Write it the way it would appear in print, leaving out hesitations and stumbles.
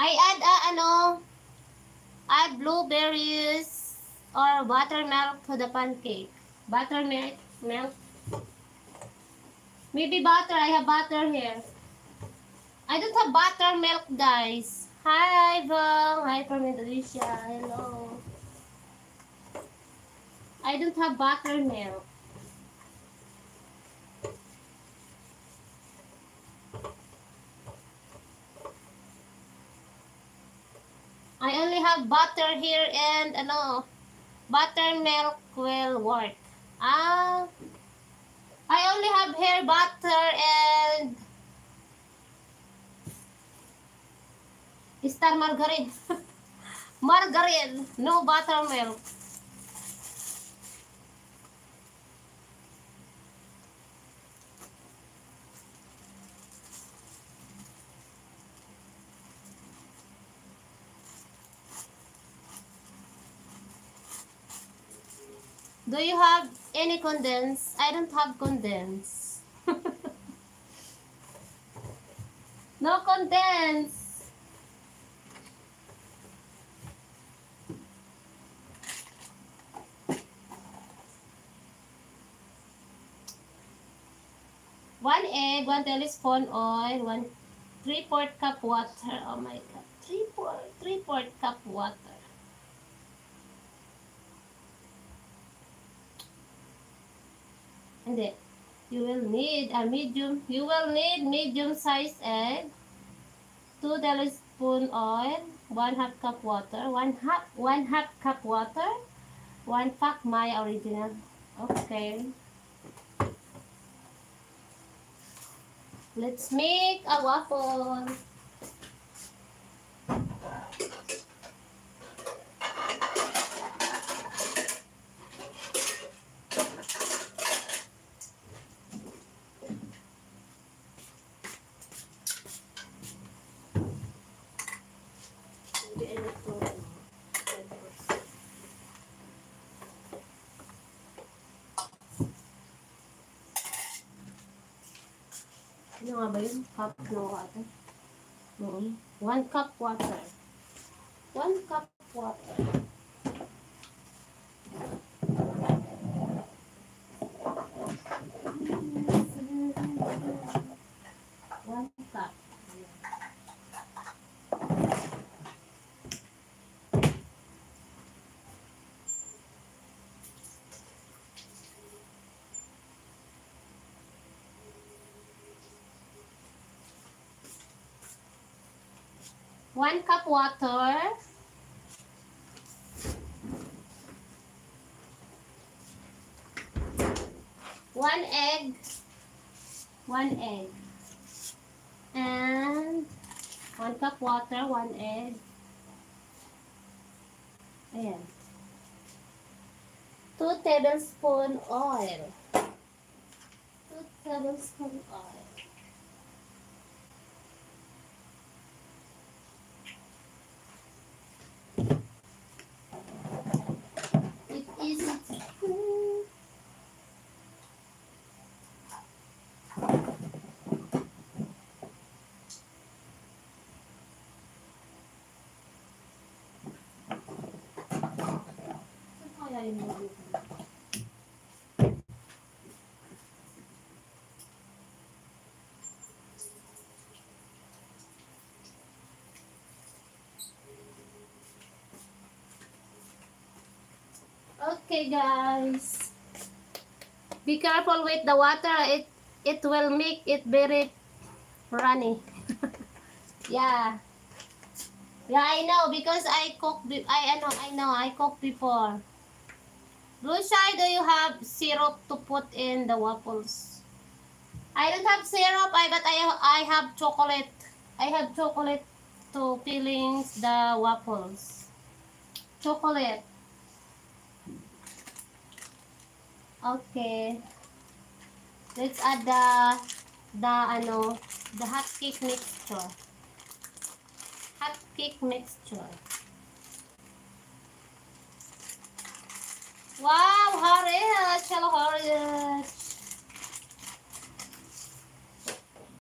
I add add blueberries or buttermilk to the pancake. Buttermilk, milk. Maybe butter. I have butter here. I don't have buttermilk, guys. Hi, Bong. Hi from Indonesia. Hello. I don't have buttermilk. I only have butter here and buttermilk will work. I only have here butter and star margarine. Margarine, no buttermilk. Do you have any condense? I don't have condense. No condense. One egg, 1 tablespoon oil, 3/4 cup water. Oh my god, 3/4 cup water. And then you will need a medium. You will need medium-sized egg, 2 tablespoon oil, 1/2 cup water, one half cup water, 1 pack my original. Okay. Let's make a waffle. Ano nga ba yun? Cup no water? 1 cup water. 1 cup water. One cup. One cup water. One egg. One egg. And 1 cup water, 1 egg. Ayan. 2 tablespoon oil. 2 tablespoon oil. It is okay, guys. Be careful with the water. It will make it very runny. Yeah. Yeah, I know because I cooked. I know. I cooked before. Lucia, do you have syrup to put in the waffles? I don't have syrup, but I have chocolate. I have chocolate to fillings the waffles. Chocolate. Okay. Let's add the hot cake mixture. Hot cake mixture. Wow, Harriet! Hello, Harriet!